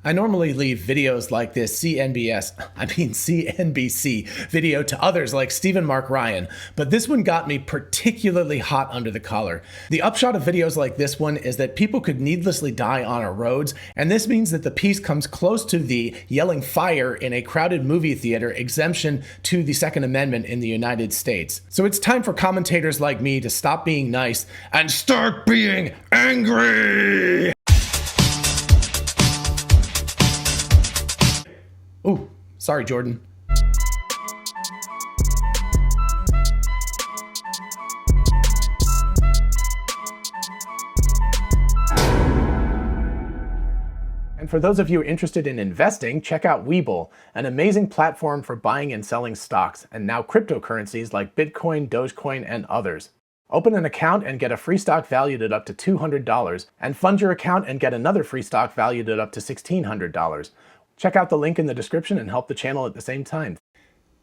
I normally leave videos like this CNBC video to others like Stephen Mark Ryan, but this one got me particularly hot under the collar. The upshot of videos like this one is that people could needlessly die on our roads, and this means that the piece comes close to the yelling fire in a crowded movie theater exemption to the Second Amendment in the United States. So it's time for commentators like me to stop being nice and start being angry! Ooh, sorry, Jordan. And for those of you interested in investing, check out WeBull, an amazing platform for buying and selling stocks, and now cryptocurrencies like Bitcoin, Dogecoin, and others. Open an account and get a free stock valued at up to $200, and fund your account and get another free stock valued at up to $1,600. Check out the link in the description and help the channel at the same time.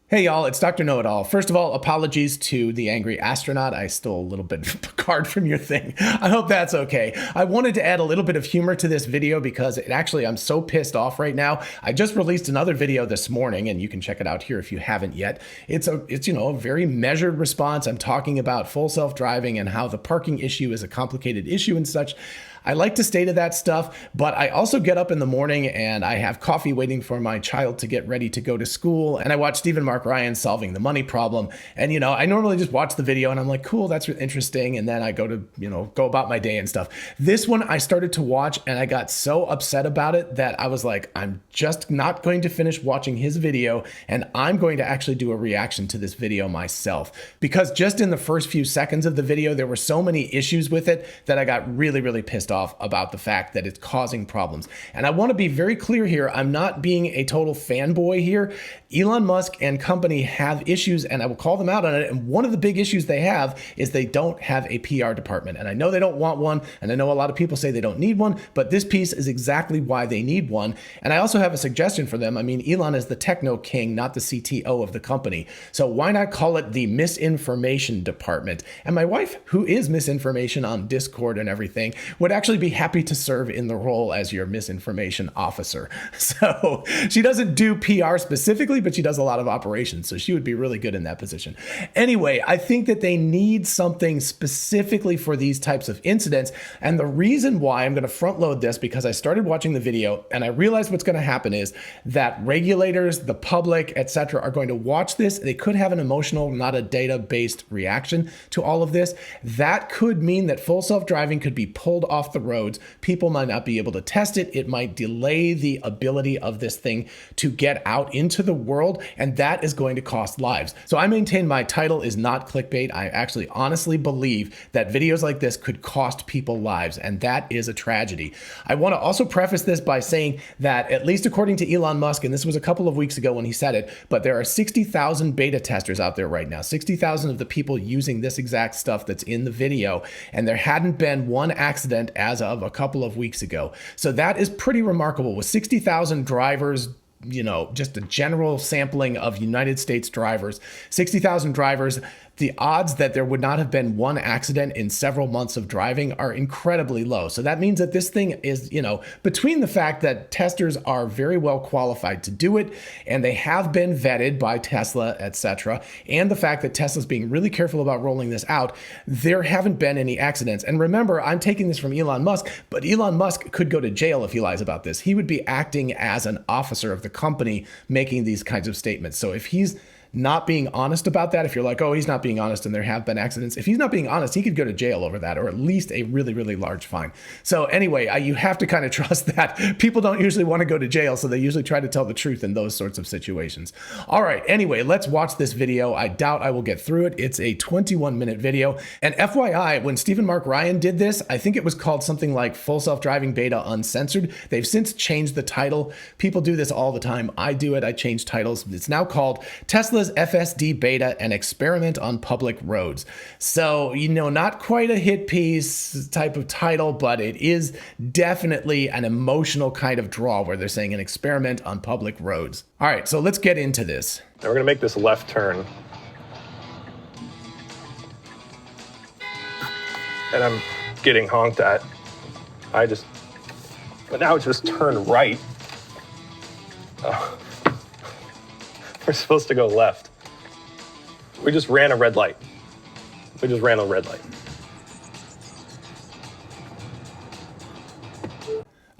Hey y'all, it's Dr. Know-It-All. First of all, apologies to the angry astronaut. I stole a little bit of Picard from your thing. I hope that's okay. I wanted to add a little bit of humor to this video because I'm so pissed off right now. I just released another video this morning, and you can check it out here if you haven't yet. It's a very measured response. I'm talking about full self-driving and how the parking issue is a complicated issue and such. I like to stay to that stuff, but I also get up in the morning and I have coffee waiting for my child to get ready to go to school, and I watch Stephen Mark Ryan solving the money problem. And I normally just watch the video and I'm like, cool, that's interesting, and then I go to go about my day and stuff. This one I started to watch and I got so upset about it that I was like, I'm just not going to finish watching his video, and I'm going to actually do a reaction to this video myself, because just in the first few seconds of the video there were so many issues with it that I got really pissed off about the fact that it's causing problems. And I want to be very clear here, I'm not being a total fanboy here. Elon Musk and company have issues, and I will call them out on it. And one of the big issues they have is they don't have a PR department. And I know they don't want one, and I know a lot of people say they don't need one, but this piece is exactly why they need one. And I also have a suggestion for them. I mean, Elon is the techno king, not the CTO of the company. So why not call it the Misinformation department? And my wife, who is Misinformation on Discord and everything, would actually be happy to serve in the role as your misinformation officer. So she doesn't do PR specifically, but she does a lot of operations. So she would be really good in that position. Anyway, I think that they need something specifically for these types of incidents. And the reason why I'm going to front load this, because I started watching the video and I realized what's going to happen is that regulators, the public, etc., are going to watch this. They could have an emotional, not a data-based reaction to all of this. That could mean that full self-driving could be pulled off the roads. People might not be able to test it. It might delay the ability of this thing to get out into the world, and that is going to cost lives. So I maintain my title is not clickbait. I actually honestly believe that videos like this could cost people lives, and that is a tragedy. I want to also preface this by saying that, at least according to Elon Musk, and this was a couple of weeks ago when he said it, but there are 60,000 beta testers out there right now, 60,000 of the people using this exact stuff that's in the video, and there hadn't been one accident as of a couple of weeks ago. So that is pretty remarkable. With 60,000 drivers, just a general sampling of United States drivers, 60,000 drivers, the odds that there would not have been one accident in several months of driving are incredibly low. So that means that this thing is, between the fact that testers are very well qualified to do it, and they have been vetted by Tesla, etc., and the fact that Tesla's being really careful about rolling this out, there haven't been any accidents. And remember, I'm taking this from Elon Musk, but Elon Musk could go to jail if he lies about this. He would be acting as an officer of the company making these kinds of statements. So if he's not being honest about that, if you're like, oh, he's not being honest and there have been accidents, if he's not being honest, he could go to jail over that, or at least a really large fine. So anyway, you have to kind of trust that. People don't usually want to go to jail, so they usually try to tell the truth in those sorts of situations. All right, anyway, let's watch this video. I doubt I will get through it. It's a 21-minute video. And FYI, when Stephen Mark Ryan did this, I think it was called something like Full Self-Driving Beta Uncensored. They've since changed the title. People do this all the time. I do it. I change titles. It's now called Tesla's FSD Beta, an experiment on public roads. So, not quite a hit piece type of title, but it is definitely an emotional kind of draw where they're saying an experiment on public roads. All right, so let's get into this. Now we're going to make this left turn. And I'm getting honked at. But now it's just turn right. Oh. We're supposed to go left. We just ran a red light. We just ran a red light.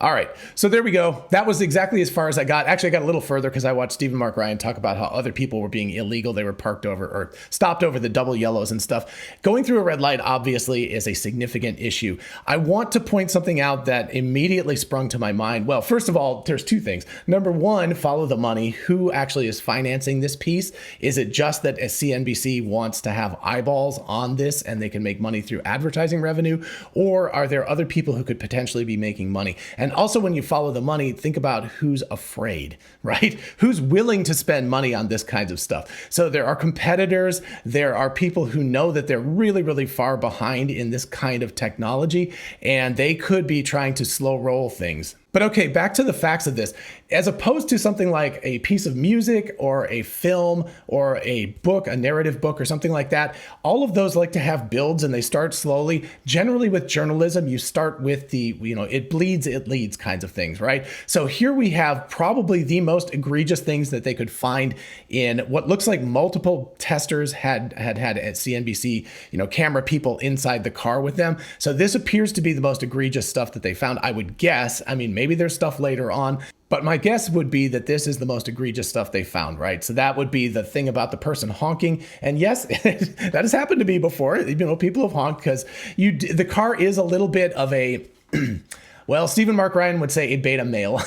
All right, so there we go. That was exactly as far as I got. Actually, I got a little further because I watched Stephen Mark Ryan talk about how other people were being illegal. They were parked over or stopped over the double yellows and stuff. Going through a red light obviously is a significant issue. I want to point something out that immediately sprung to my mind. Well, first of all, there's two things. Number one, follow the money. Who actually is financing this piece? Is it just that CNBC wants to have eyeballs on this and they can make money through advertising revenue? Or are there other people who could potentially be making money? And also, when you follow the money, think about who's afraid, right? Who's willing to spend money on this kinds of stuff. So there are competitors, there are people who know that they're really, really far behind in this kind of technology, and they could be trying to slow roll things. But okay, back to the facts of this. As opposed to something like a piece of music or a film or a book, a narrative book or something like that, all of those like to have builds and they start slowly. Generally with journalism, you start with the, it bleeds, it leads kinds of things, right? So here we have probably the most egregious things that they could find in what looks like multiple testers had at CNBC, camera people inside the car with them. So this appears to be the most egregious stuff that they found, I would guess. I mean, maybe there's stuff later on, but my guess would be that this is the most egregious stuff they found, right? So that would be the thing about the person honking. And yes, that has happened to me before. People have honked because the car is a little bit of a well, Stephen Mark Ryan would say a beta male.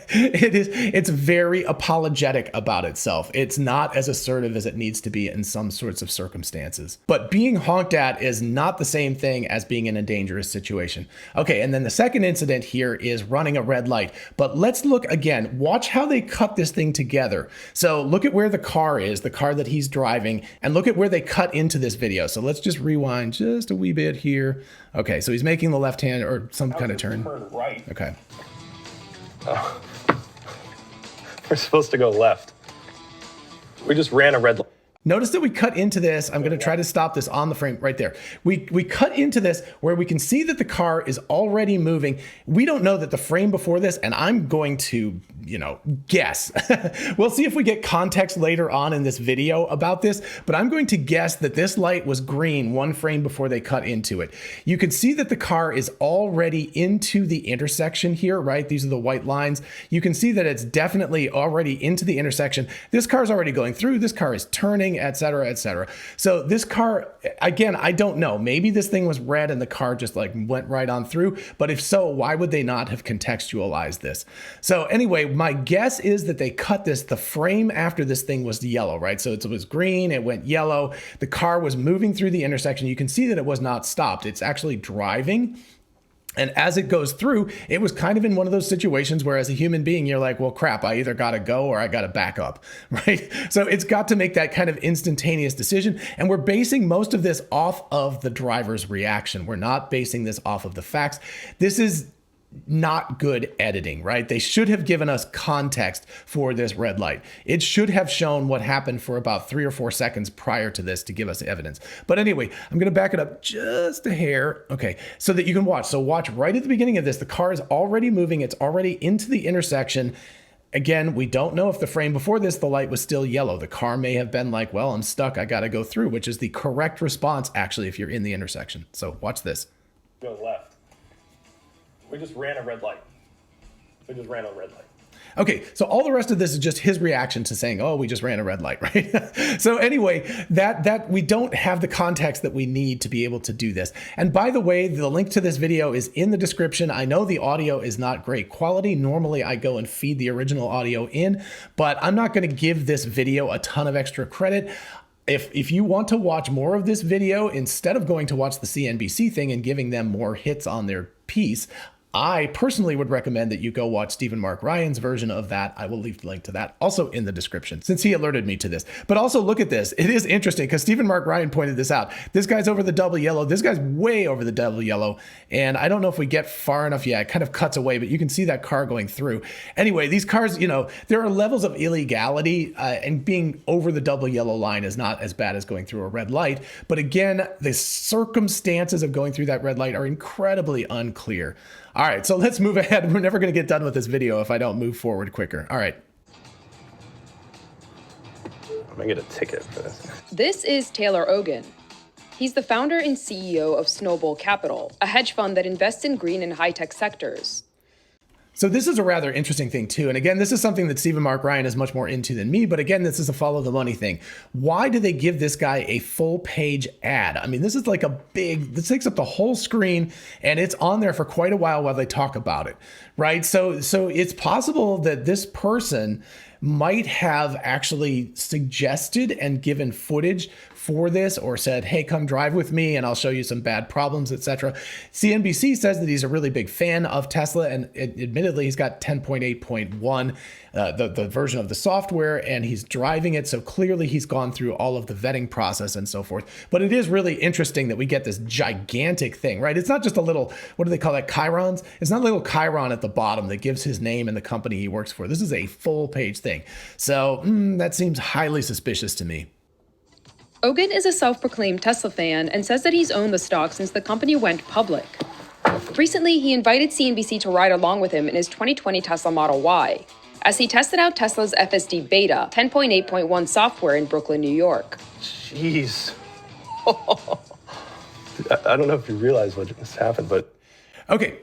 It's very apologetic about itself. It's not as assertive as it needs to be in some sorts of circumstances. But being honked at is not the same thing as being in a dangerous situation. Okay, and then the second incident here is running a red light. But let's look again. Watch how they cut this thing together. So look at where the car is, the car that he's driving, and look at where they cut into this video. So let's just rewind just a wee bit here. Okay, so he's making the left hand or some kind of turn. Right. Okay. Oh. We're supposed to go left. We just ran a red light. Notice that we cut into this. I'm going to try to stop this on the frame right there. We cut into this where we can see that the car is already moving. We don't know that the frame before this, and I'm going to, guess. We'll see if we get context later on in this video about this, but I'm going to guess that this light was green one frame before they cut into it. You can see that the car is already into the intersection here, right? These are the white lines. You can see that it's definitely already into the intersection. This car is already going through. This car is turning, et cetera, et cetera. So this car, again, I don't know. Maybe this thing was red and the car just went right on through. But if so, why would they not have contextualized this? So anyway, my guess is that they cut this. The frame after this thing was yellow, right? So it was green, it went yellow. The car was moving through the intersection. You can see that it was not stopped. It's actually driving. And as it goes through, it was kind of in one of those situations where as a human being, you're like, well, crap, I either got to go or I got to back up, right? So it's got to make that kind of instantaneous decision. And we're basing most of this off of the driver's reaction. We're not basing this off of the facts. This is not good editing, right? They should have given us context for this red light. It should have shown what happened for about 3 or 4 seconds prior to this to give us evidence. But anyway, I'm going to back it up just a hair. Okay, so that you can watch. So watch right at the beginning of this. The car is already moving. It's already into the intersection. Again, we don't know if the frame before this, the light was still yellow. The car may have been like, well, I'm stuck. I got to go through, which is the correct response, actually, if you're in the intersection. So watch this. Go left. We just ran a red light. We just ran a red light. Okay, so all the rest of this is just his reaction to saying, oh, we just ran a red light, right? So anyway, that we don't have the context that we need to be able to do this. And by the way, the link to this video is in the description. I know the audio is not great quality. Normally I go and feed the original audio in, but I'm not going to give this video a ton of extra credit. If you want to watch more of this video, instead of going to watch the CNBC thing and giving them more hits on their piece, I personally would recommend that you go watch Stephen Mark Ryan's version of that. I will leave the link to that also in the description since he alerted me to this. But also look at this. It is interesting because Stephen Mark Ryan pointed this out. This guy's over the double yellow. This guy's way over the double yellow. And I don't know if we get far enough. Yeah, it kind of cuts away, but you can see that car going through. Anyway, these cars, there are levels of illegality and being over the double yellow line is not as bad as going through a red light. But again, the circumstances of going through that red light are incredibly unclear. All right, so let's move ahead. We're never going to get done with this video if I don't move forward quicker. All right. I might get a ticket for this. This is Taylor Ogan. He's the founder and CEO of Snowball Capital, a hedge fund that invests in green and high-tech sectors. So this is a rather interesting thing too. And again, this is something that Stephen Mark Ryan is much more into than me. But again, this is a follow the money thing. Why do they give this guy a full page ad? I mean, this is like this takes up the whole screen and it's on there for quite a while they talk about it, right? So it's possible that this person might have actually suggested and given footage for this or said, hey, come drive with me and I'll show you some bad problems, etc. CNBC says that he's a really big fan of Tesla, and admittedly, he's got 10.8.1, the version of the software, and he's driving it. So clearly he's gone through all of the vetting process and so forth. But it is really interesting that we get this gigantic thing, right? It's not just a little, what do they call that, chyrons? It's not a little chyron at the bottom that gives his name and the company he works for. This is a full page thing. So that seems highly suspicious to me. Ogan is a self-proclaimed Tesla fan and says that he's owned the stock since the company went public. Recently, he invited CNBC to ride along with him in his 2020 Tesla Model Y, as he tested out Tesla's FSD Beta 10.8.1 software in Brooklyn, New York. Jeez. I don't know if you realize what just happened, but okay.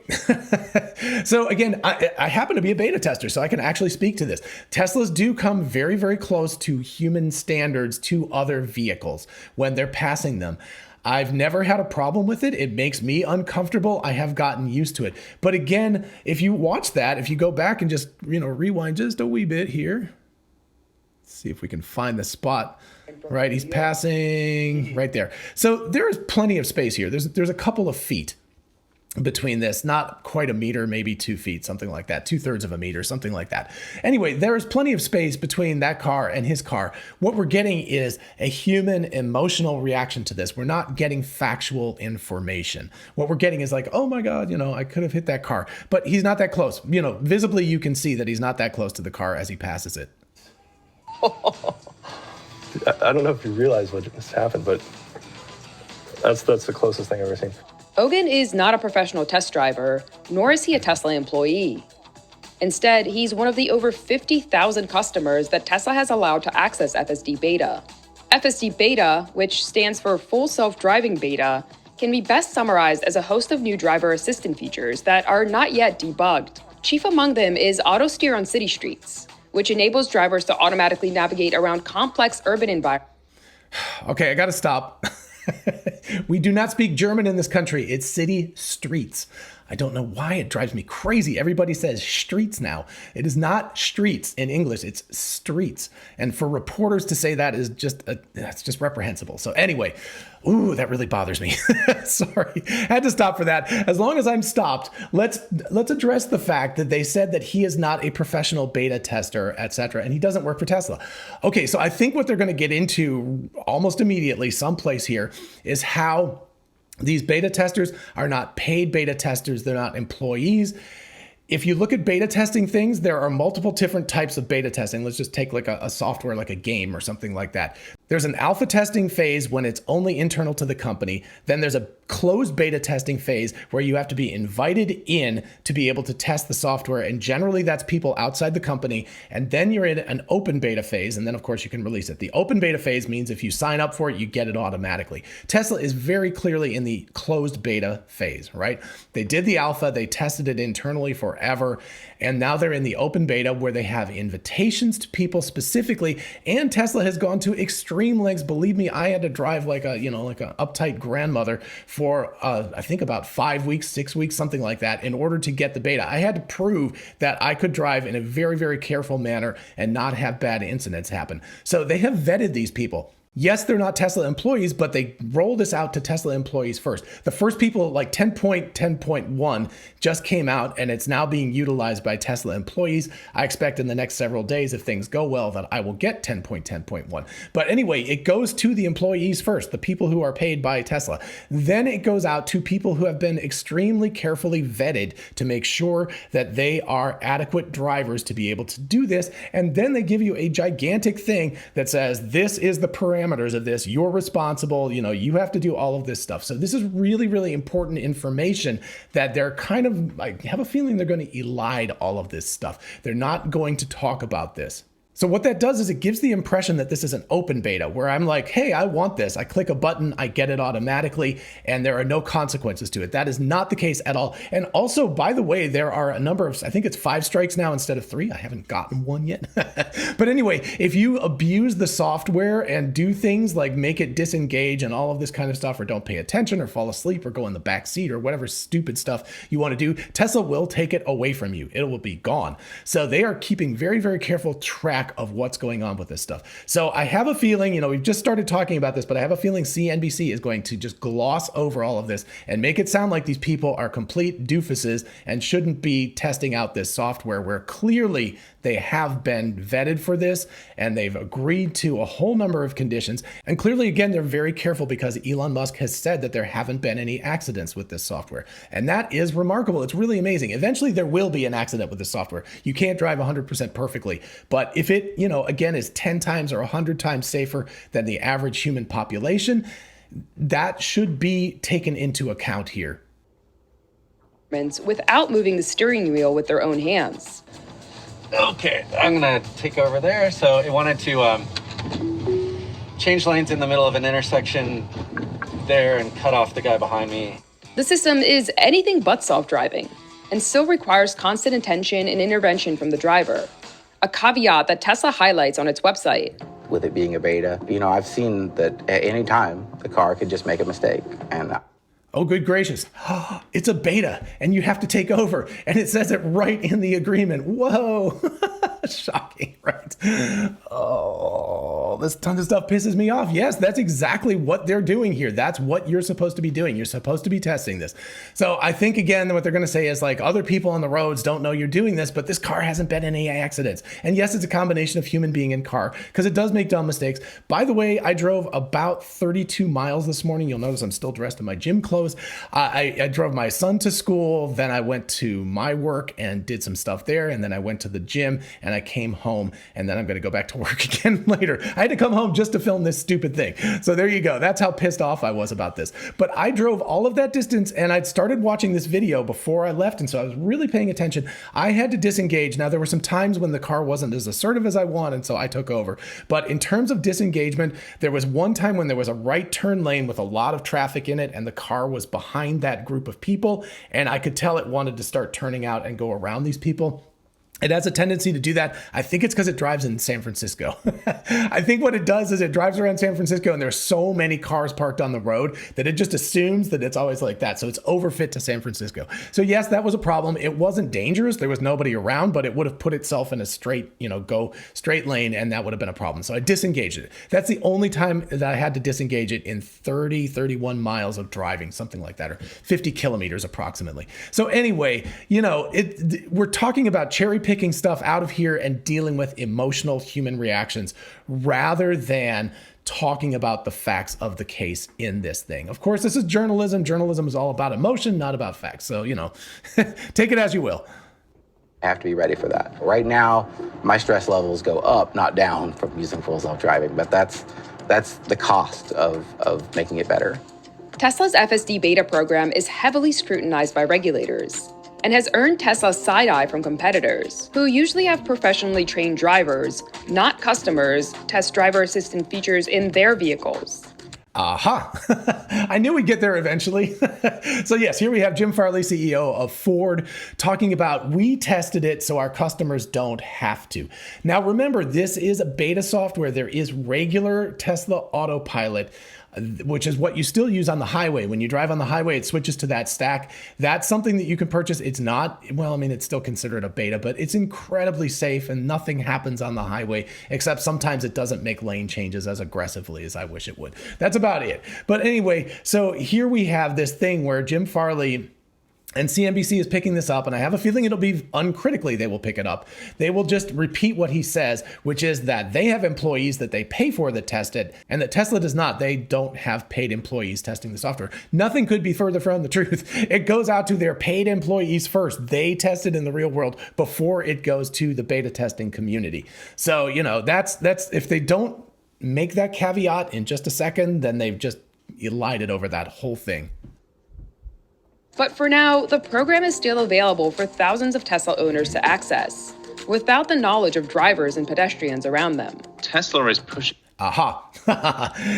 So again, I happen to be a beta tester, so I can actually speak to this. Teslas do come very, very close to human standards to other vehicles when they're passing them. I've never had a problem with it. It makes me uncomfortable. I have gotten used to it. But again, if you watch that, if you go back and just, rewind just a wee bit here, let's see if we can find the spot. Right, he's passing right there. So there is plenty of space here. There's a couple of feet between this, not quite a meter, maybe 2 feet, something like that, 2/3 of a meter, something like that. Anyway, there is plenty of space between that car and his car. What we're getting is a human emotional reaction to this. We're not getting factual information. What we're getting is like, oh my God, I could have hit that car, but he's not that close. Visibly you can see that he's not that close to the car as he passes it. I don't know if you realize what just happened, but that's the closest thing I've ever seen. Ogan is not a professional test driver, nor is he a Tesla employee. Instead, he's one of the over 50,000 customers that Tesla has allowed to access FSD Beta. FSD Beta, which stands for Full Self-Driving Beta, can be best summarized as a host of new driver assistant features that are not yet debugged. Chief among them is Auto Steer on city streets, which enables drivers to automatically navigate around complex urban environments. Okay, I gotta stop. We do not speak German in this country. It's city streets. I don't know why it drives me crazy. Everybody says streets now. It is not streets in English. It's streets. And for reporters to say that is that's just reprehensible. So anyway, that really bothers me. Sorry, I had to stop for that. As long as I'm stopped, let's address the fact that they said that he is not a professional beta tester, etc., and he doesn't work for Tesla. Okay, so I think what they're going to get into almost immediately, someplace here, is how these beta testers are not paid beta testers. They're not employees. If you look at beta testing things, there are multiple different types of beta testing. Let's just take like a software, like a game or something like that. There's an alpha testing phase when it's only internal to the company. Then there's a closed beta testing phase where you have to be invited in to be able to test the software. And generally that's people outside the company. And then you're in an open beta phase. And then of course you can release it. The open beta phase means if you sign up for it, you get it automatically. Tesla is very clearly in the closed beta phase, right? They did the alpha, they tested it internally forever. And now they're in the open beta where they have invitations to people specifically. And Tesla has gone to extreme lengths. Believe me, I had to drive like a uptight grandmother for I think about 5 weeks, 6 weeks, something like that, in order to get the beta. I had to prove that I could drive in a very, very careful manner and not have bad incidents happen. So they have vetted these people. Yes, they're not Tesla employees, but they roll this out to Tesla employees first. The first people, like 10.10.1, just came out, and it's now being utilized by Tesla employees. I expect in the next several days, if things go well, that I will get 10.10.1. But anyway, it goes to the employees first, the people who are paid by Tesla. Then it goes out to people who have been extremely carefully vetted to make sure that they are adequate drivers to be able to do this. And then they give you a gigantic thing that says, this is the parameters of this, you're responsible, you have to do all of this stuff. So this is really, really important information that they're kind of, I have a feeling they're going to elide all of this stuff. They're not going to talk about this. So what that does is it gives the impression that this is an open beta where I'm like, hey, I want this. I click a button, I get it automatically, and there are no consequences to it. That is not the case at all. And also, by the way, there are a number of, I think it's 5 strikes now instead of 3. I haven't gotten one yet. But anyway, if you abuse the software and do things like make it disengage and all of this kind of stuff, or don't pay attention or fall asleep or go in the back seat or whatever stupid stuff you want to do, Tesla will take it away from you. It will be gone. So they are keeping very, very careful track of what's going on with this stuff. So I have a feeling, we've just started talking about this, but I have a feeling CNBC is going to just gloss over all of this and make it sound like these people are complete doofuses and shouldn't be testing out this software, where clearly they have been vetted for this and they've agreed to a whole number of conditions. And clearly, again, they're very careful because Elon Musk has said that there haven't been any accidents with this software. And that is remarkable. It's really amazing. Eventually, there will be an accident with this software. You can't drive 100% perfectly. But if it, again, is 10 times or 100 times safer than the average human population, that should be taken into account here. Without moving the steering wheel with their own hands. Okay, I'm gonna take over there. So it wanted to change lanes in the middle of an intersection there and cut off the guy behind me. The system is anything but self-driving and still requires constant attention and intervention from the driver, a caveat that Tesla highlights on its website. With it being a beta, I've seen that at any time the car could just make a mistake. And oh, good gracious. It's a beta and you have to take over. And it says it right in the agreement. Whoa. Shocking, right? Oh, this ton of stuff pisses me off. Yes, that's exactly what they're doing here. That's what you're supposed to be doing. You're supposed to be testing this. So I think, again, what they're going to say is like, other people on the roads don't know you're doing this, but this car hasn't been in any accidents. And yes, it's a combination of human being and car, because it does make dumb mistakes. By the way, I drove about 32 miles this morning. You'll notice I'm still dressed in my gym clothes. I drove my son to school. Then I went to my work and did some stuff there. And then I went to the gym and I came home, and then I'm going to go back to work again later. I had to come home just to film this stupid thing. So there you go. That's how pissed off I was about this. But I drove all of that distance and I'd started watching this video before I left. And so I was really paying attention. I had to disengage. Now, there were some times when the car wasn't as assertive as I wanted, so I took over. But in terms of disengagement, there was one time when there was a right turn lane with a lot of traffic in it, and the car was behind that group of people. And I could tell it wanted to start turning out and go around these people. It has a tendency to do that. I think it's because it drives in San Francisco. I think what it does is it drives around San Francisco and there's so many cars parked on the road that it just assumes that it's always like that. So it's overfit to San Francisco. So yes, that was a problem. It wasn't dangerous. There was nobody around, but it would have put itself in a straight, go straight lane, and that would have been a problem. So I disengaged it. That's the only time that I had to disengage it in 31 miles of driving, something like that, or 50 kilometers approximately. So anyway, we're talking about cherry picking stuff out of here and dealing with emotional human reactions rather than talking about the facts of the case in this thing. Of course, this is journalism. Journalism is all about emotion, not about facts. So, take it as you will. I have to be ready for that. Right now, my stress levels go up, not down, from using full self-driving, but that's the cost of making it better. Tesla's FSD beta program is heavily scrutinized by regulators and has earned Tesla side-eye from competitors, who usually have professionally trained drivers, not customers, test driver assistant features in their vehicles. Aha. I knew we'd get there eventually. So yes, here we have Jim Farley, CEO of Ford, talking about we tested it so our customers don't have to. Now remember, this is a beta software. There is regular Tesla Autopilot, which is what you still use on the highway. When you drive on the highway, it switches to that stack. That's something that you can purchase. It's not, it's still considered a beta, but it's incredibly safe and nothing happens on the highway, except sometimes it doesn't make lane changes as aggressively as I wish it would. That's about it. But anyway, so here we have this thing where Jim Farley and CNBC is picking this up, and I have a feeling it'll be uncritically they will pick it up. They will just repeat what he says, which is that they have employees that they pay for that test it, and that Tesla does not. They don't have paid employees testing the software. Nothing could be further from the truth. It goes out to their paid employees first. They test it in the real world before it goes to the beta testing community. So, that's if they don't make that caveat in just a second, then they've just elided over that whole thing. But for now, the program is still available for thousands of Tesla owners to access. without the knowledge of drivers and pedestrians around them. Tesla is pushing. Aha.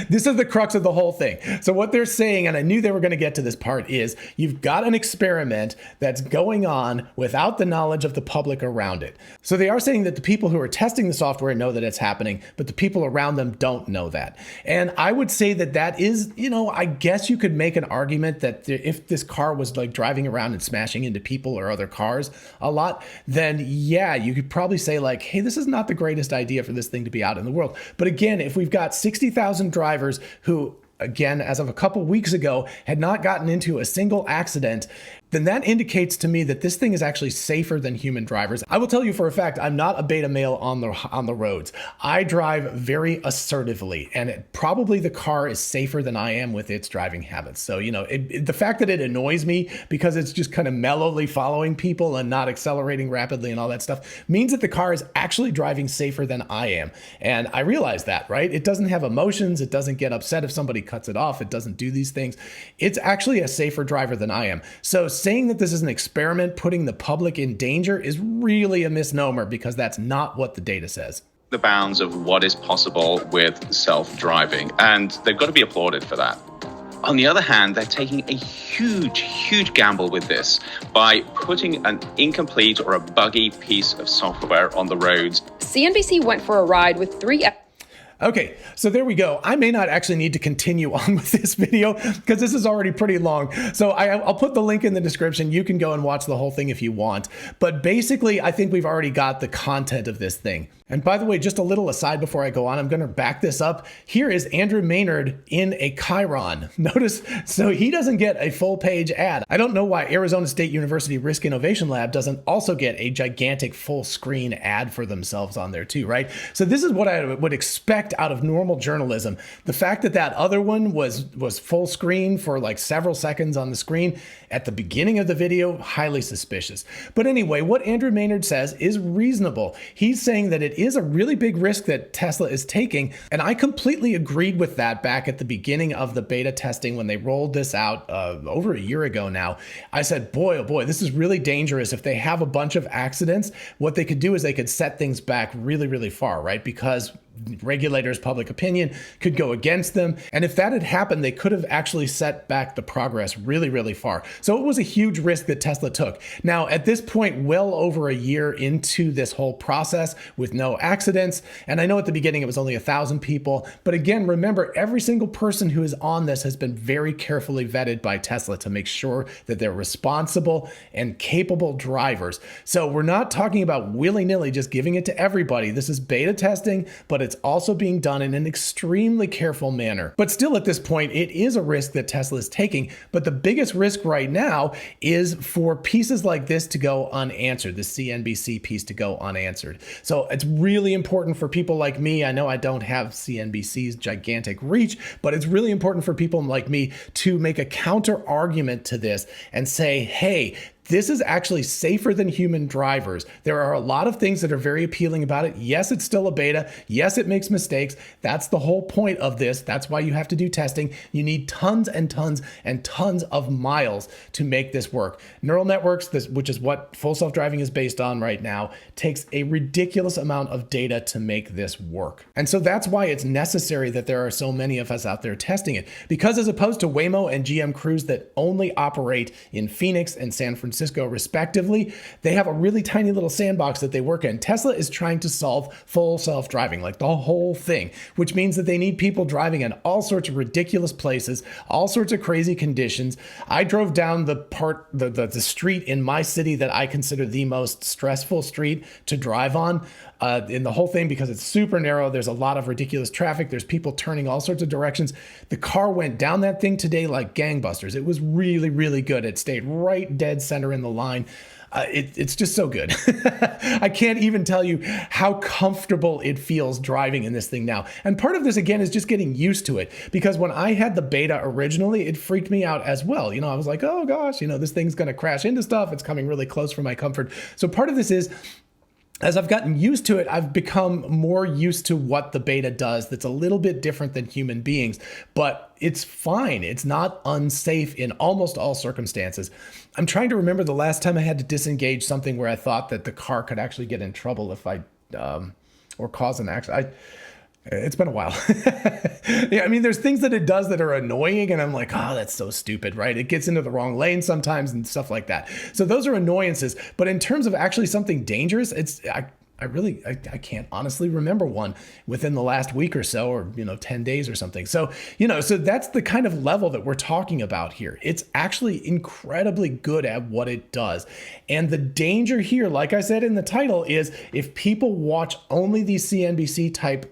This is the crux of the whole thing. So what they're saying, and I knew they were going to get to this part, is you've got an experiment that's going on without the knowledge of the public around it. So they are saying that the people who are testing the software know that it's happening, but the people around them don't know that. And I would say that that is, I guess you could make an argument that if this car was like driving around and smashing into people or other cars a lot, then yeah, you could probably say like, hey, this is not the greatest idea for this thing to be out in the world. But again, if we've got 60,000 drivers who, again, as of a couple weeks ago, had not gotten into a single accident, then that indicates to me that this thing is actually safer than human drivers. I will tell you for a fact, I'm not a beta male on the roads. I drive very assertively, and probably the car is safer than I am with its driving habits. So, the fact that it annoys me because it's just kind of mellowly following people and not accelerating rapidly and all that stuff means that the car is actually driving safer than I am. And I realize that, right? It doesn't have emotions. It doesn't get upset if somebody cuts it off. It doesn't do these things. It's actually a safer driver than I am. So saying that this is an experiment putting the public in danger is really a misnomer, because that's not what the data says. The bounds of what is possible with self-driving, and they've got to be applauded for that. On the other hand, they're taking a huge gamble with this by putting an incomplete or a buggy piece of software on the roads. CNBC went for a ride with three. Okay, so there we go. I may not actually need to continue on with this video because this is already pretty long. So I'll put the link in the description. You can go and watch the whole thing if you want. But basically, I think we've already got the content of this thing. And by the way, just a little aside before I go on, I'm going to back this up. Here is Andrew Maynard in a Chiron. Notice, so he doesn't get a full page ad. I don't know why Arizona State University Risk Innovation Lab doesn't also get a gigantic full screen ad for themselves on there too, right? So this is what I would expect out of normal journalism. The fact that that other one was full screen for like several seconds on the screen at the beginning of the video, highly suspicious. But anyway, what Andrew Maynard says is reasonable. He's saying that it is a really big risk that Tesla is taking, and I completely agreed with that back at the beginning of the beta testing when they rolled this out over a year ago now. I said, boy, oh boy, this is really dangerous. If they have a bunch of accidents, what they could do is they could set things back really far, right? Because regulators' public opinion could go against them. And if that had happened, they could have actually set back the progress really far. So it was a huge risk that Tesla took. Now, at this point, well over a year into this whole process with no accidents, and I know at the beginning it was only 1,000 people, but again, remember, every single person who is on this has been very carefully vetted by Tesla to make sure that they're responsible and capable drivers. So we're not talking about willy-nilly just giving it to everybody. This is beta testing, but it's also being done in an extremely careful manner. But still at this point, it is a risk that Tesla is taking. But the biggest risk right now is for pieces like this to go unanswered, the CNBC piece to go unanswered. So it's really important for people like me. I know I don't have CNBC's gigantic reach, but it's really important for people like me to make a counter argument to this and say, hey, this is actually safer than human drivers. There are a lot of things that are very appealing about it. Yes, it's still a beta. Yes, it makes mistakes. That's the whole point of this. That's why you have to do testing. You need tons and tons and tons of miles to make this work. Neural networks, which is what full self-driving is based on right now, takes a ridiculous amount of data to make this work. And so that's why it's necessary that there are so many of us out there testing it. Because as opposed to Waymo and GM Cruise that only operate in Phoenix and San Francisco, respectively, they have a really tiny little sandbox that they work in. Tesla is trying to solve full self-driving, like the whole thing, which means that they need people driving in all sorts of ridiculous places, all sorts of crazy conditions. I drove down the street in my city that I consider the most stressful street to drive on in the whole thing because it's super narrow. There's a lot of ridiculous traffic. There's people turning all sorts of directions. The car went down that thing today like gangbusters. It was really good. It stayed right dead center in the line. It's just so good. I can't even tell you how comfortable it feels driving in this thing now. And part of this, again, is just getting used to it. Because when I had the beta originally, it freaked me out as well. I was like, oh gosh, this thing's going to crash into stuff. It's coming really close for my comfort. So part of this is as I've gotten used to it, I've become more used to what the beta does that's a little bit different than human beings, but it's fine. It's not unsafe in almost all circumstances. I'm trying to remember the last time I had to disengage something where I thought that the car could actually get in trouble if I, or cause an accident. It's been a while. Yeah, I mean, there's things that it does that are annoying, and I'm like, oh, that's so stupid, right? It gets into the wrong lane sometimes and stuff like that. So those are annoyances. But in terms of actually something dangerous, I can't honestly remember one within the last week or so, or 10 days or something. So so that's the kind of level that we're talking about here. It's actually incredibly good at what it does. And the danger here, like I said in the title, is if people watch only these CNBC type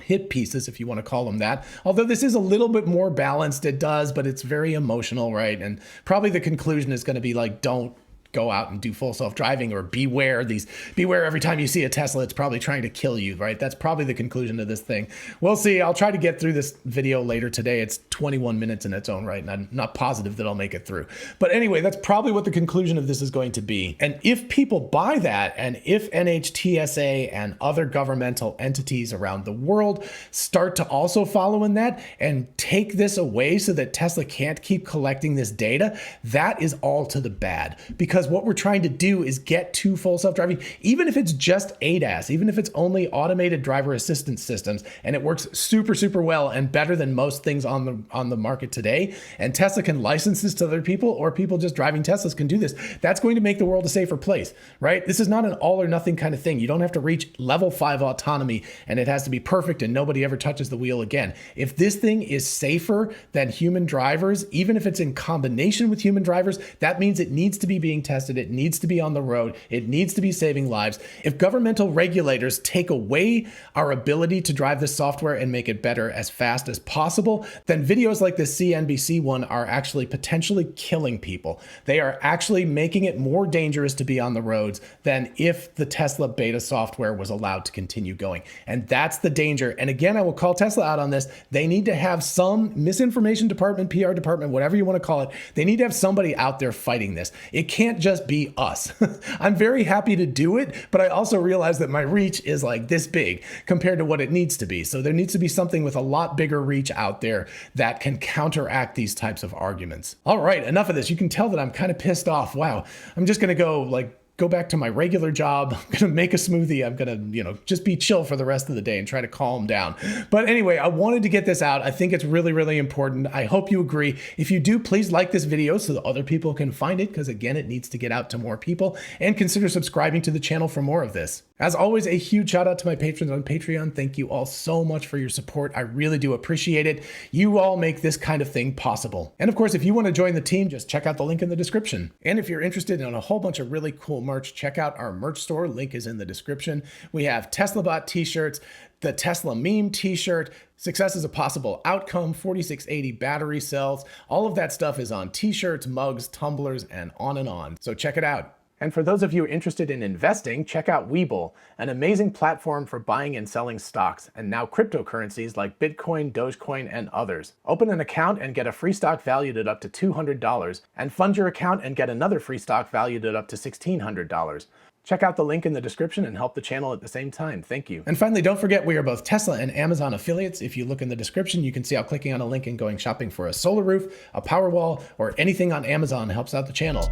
hit pieces, if you want to call them that. Although this is a little bit more balanced, it does, but it's very emotional, right? And probably the conclusion is going to be like, don't go out and do full self-driving, or beware every time you see a Tesla, it's probably trying to kill you, right? That's probably the conclusion of this thing. We'll see. I'll try to get through this video later today. It's 21 minutes in its own right, and I'm not positive that I'll make it through. But anyway, that's probably what the conclusion of this is going to be. And if people buy that, and if TSLA and other governmental entities around the world start to also follow in that and take this away so that Tesla can't keep collecting this data, that is all to the bad. Because what we're trying to do is get to full self-driving, even if it's just ADAS, even if it's only automated driver assistance systems, and it works super, super well and better than most things on the market today, and Tesla can license this to other people, or people just driving Teslas can do this, that's going to make the world a safer place, right? This is not an all or nothing kind of thing. You don't have to reach level 5 autonomy and it has to be perfect and nobody ever touches the wheel again. If this thing is safer than human drivers, even if it's in combination with human drivers, that means it needs to be being tested. It needs to be on the road. It needs to be saving lives. If governmental regulators take away our ability to drive this software and make it better as fast as possible, then videos like this CNBC one are actually potentially killing people. They are actually making it more dangerous to be on the roads than if the Tesla beta software was allowed to continue going. And that's the danger. And again, I will call Tesla out on this. They need to have some misinformation department, PR department, whatever you want to call it. They need to have somebody out there fighting this. It can't just be us. I'm very happy to do it, but I also realize that my reach is like this big compared to what it needs to be. So there needs to be something with a lot bigger reach out there that can counteract these types of arguments. All right, enough of this. You can tell that I'm kind of pissed off. Wow, I'm just going to go back to my regular job. I'm gonna make a smoothie. I'm gonna, just be chill for the rest of the day and try to calm down. But anyway, I wanted to get this out. I think it's really, really important. I hope you agree. If you do, please like this video so that other people can find it, because again, it needs to get out to more people, and consider subscribing to the channel for more of this. As always, a huge shout out to my patrons on Patreon. Thank you all so much for your support. I really do appreciate it. You all make this kind of thing possible. And of course, if you want to join the team, just check out the link in the description. And if you're interested in a whole bunch of really cool merch, check out our merch store. Link is in the description. We have TeslaBot t-shirts, the Tesla meme t-shirt, Success is a Possible Outcome, 4680 battery cells. All of that stuff is on t-shirts, mugs, tumblers, and on. So check it out. And for those of you interested in investing, check out WeBull, an amazing platform for buying and selling stocks, and now cryptocurrencies like Bitcoin, Dogecoin, and others. Open an account and get a free stock valued at up to $200, and fund your account and get another free stock valued at up to $1,600. Check out the link in the description and help the channel at the same time. Thank you. And finally, don't forget we are both Tesla and Amazon affiliates. If you look in the description, you can see how clicking on a link and going shopping for a solar roof, a Powerwall, or anything on Amazon helps out the channel.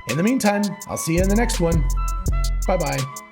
In the meantime, I'll see you in the next one. Bye-bye.